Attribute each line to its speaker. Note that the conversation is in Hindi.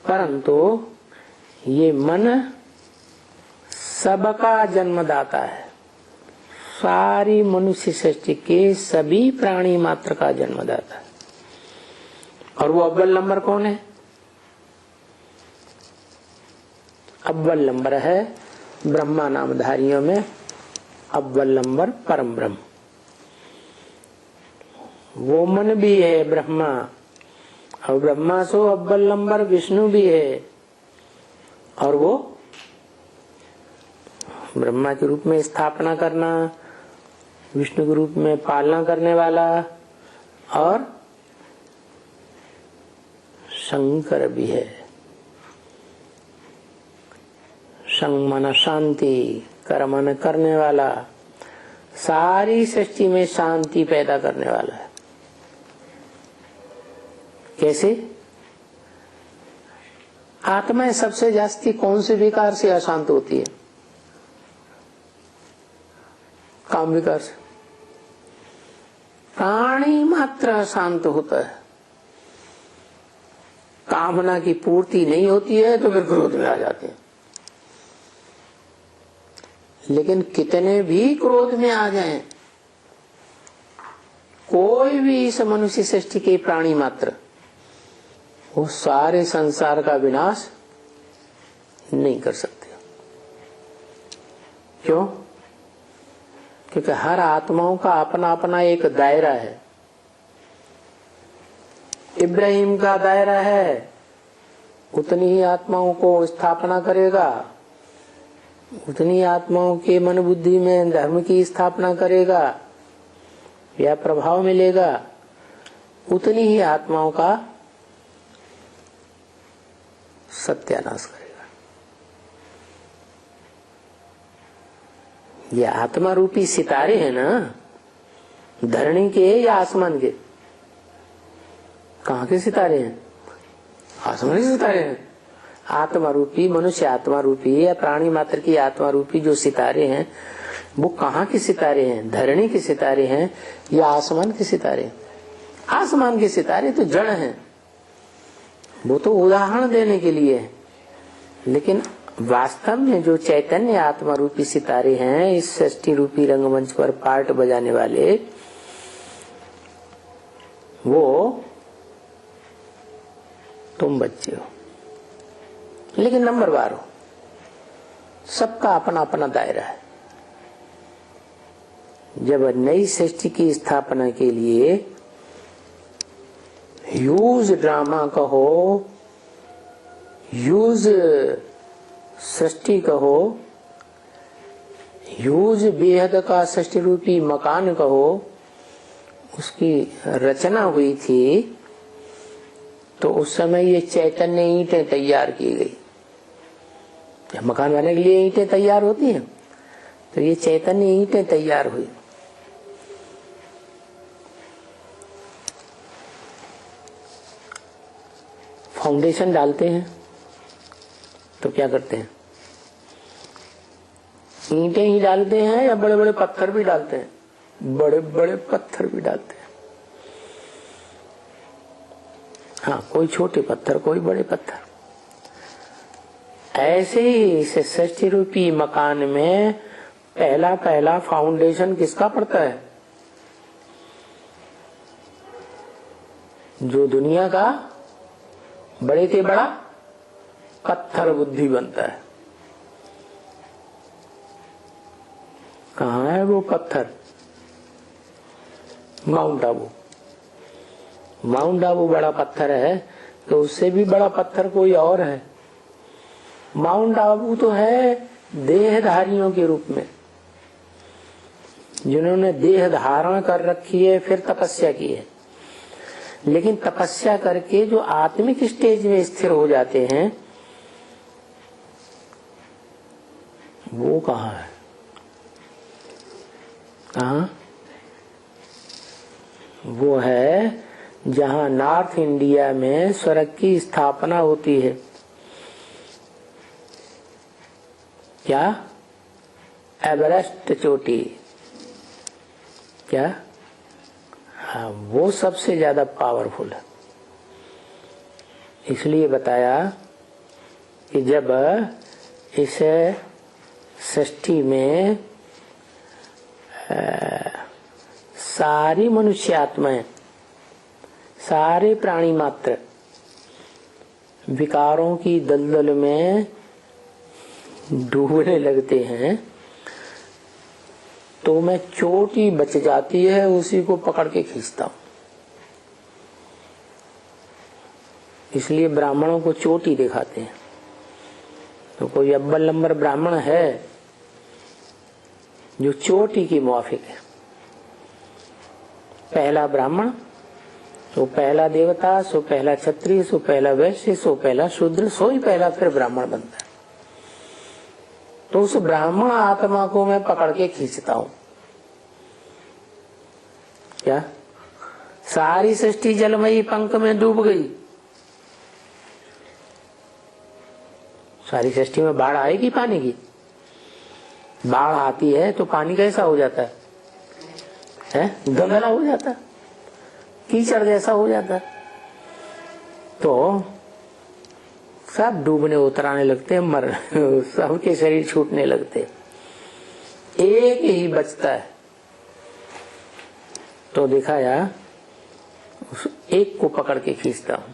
Speaker 1: परंतु ये मन सबका जन्मदाता है। सारी मनुष्य सृष्टि के सभी प्राणी मात्र का जन्मदाता है। और वो अव्वल नंबर कौन है? अव्वल नंबर है ब्रह्मा नामधारियों में अव्वल नंबर परम ब्रह्म। वो मन भी है ब्रह्मा, और ब्रह्मा सो अव्वल नंबर विष्णु भी है, और वो ब्रह्मा के रूप में स्थापना करना, विष्णु के रूप में पालना करने वाला, और शंकर भी है। संग मन शांति, कर मन करने वाला, सारी सृष्टि में शांति पैदा करने वाला है। कैसे? आत्मा सबसे जास्ती कौन से विकार से अशांत होती है? काम विकार से। प्राणी मात्र अशांत होता है। कामना की पूर्ति नहीं होती है तो फिर क्रोध में आ जाते हैं। लेकिन कितने भी क्रोध में आ जाएं, कोई भी इस मनुष्य सृष्टि के प्राणी मात्र वो सारे संसार का विनाश नहीं कर सकते। क्यों? क्योंकि हर आत्माओं का अपना अपना एक दायरा है। इब्राहिम का दायरा है, उतनी ही आत्माओं को स्थापना करेगा, उतनी आत्माओं के मन बुद्धि में धर्म की स्थापना करेगा या प्रभाव मिलेगा, उतनी ही आत्माओं का सत्यानाश करेगा। ये आत्मा रूपी सितारे हैं ना, धरणी के या आसमान के? कहाँ के सितारे हैं? आसमान के सितारे हैं। आत्मा रूपी, मनुष्य आत्मा रूपी या प्राणी मात्र की आत्मा रूपी जो सितारे हैं वो कहाँ के सितारे हैं? धरणी के सितारे हैं या आसमान के सितारे? आसमान के सितारे तो जड़ हैं, वो तो उदाहरण देने के लिए है। लेकिन वास्तव में जो चैतन्य आत्मा रूपी सितारे हैं, इस सृष्टि रूपी रंगमंच पर पार्ट बजाने वाले, वो तुम बच्चे हो। लेकिन नंबरवार हो, सबका अपना अपना दायरा है। जब नई सृष्टि की स्थापना के लिए ह्यूज ड्रामा कहो, ह्यूज सृष्टि कहो, ह्यूज बेहद का सृष्टि रूपी मकान कहो, उसकी रचना हुई थी, तो उस समय ये चैतन्य ईंटें तैयार की गई। मकान बनाने के लिए ईंटें तैयार होती हैं, तो ये चैतन्य ईंटें तैयार हुई। फाउंडेशन डालते हैं तो क्या करते हैं? ईंटें ही डालते हैं या बड़े बड़े पत्थर भी डालते हैं? बड़े बड़े पत्थर भी डालते हैं। हाँ, कोई छोटे पत्थर, कोई बड़े पत्थर। ऐसे ही इस सृष्टि रूपी मकान में पहला पहला फाउंडेशन किसका पड़ता है? जो दुनिया का बड़े से बड़ा पत्थर बुद्धि बनता है। कहाँ है वो पत्थर? माउंट आबू। माउंट आबू बड़ा पत्थर है, तो उससे भी बड़ा पत्थर कोई और है। माउंट आबू तो है देहधारियों के रूप में, जिन्होंने देह धारण कर रखी है, फिर तपस्या की है। लेकिन तपस्या करके जो आत्मिक स्टेज में स्थिर हो जाते हैं, वो कहाँ है? कहाँ? वो है जहाँ नॉर्थ इंडिया में स्वर्ग की स्थापना होती है। क्या? एवरेस्ट चोटी। क्या? हाँ, वो सबसे ज्यादा पावरफुल है। इसलिए बताया कि जब इस सृष्टि में सारी मनुष्य आत्माएं, सारे प्राणी मात्र विकारों की दलदल में डूबने लगते हैं, तो मैं चोटी बच जाती है उसी को पकड़ के खींचता हूं। इसलिए ब्राह्मणों को चोटी दिखाते हैं। तो कोई अव्वल नंबर ब्राह्मण है जो चोटी की मुआफिक है। पहला ब्राह्मण, सो पहला देवता, सो पहला क्षत्रिय, सो पहला वैश्य, सो पहला शूद्र, सो ही पहला फिर ब्राह्मण बनता है। तो उस ब्राह्मण आत्मा को मैं पकड़ के खींचता हूं। क्या सारी सृष्टि जलमयी पंख में डूब गई, सारी सृष्टि में बाढ़ आएगी पानी की? बाढ़ आती है तो पानी कैसा हो जाता है? गंदला हो जाता, कीचड़ जैसा हो जाता, तो सब डूबने उतराने लगते हैं, मर सबके शरीर छूटने लगते, एक ही बचता है। तो दिखाया उस एक को पकड़ के खींचता हूं।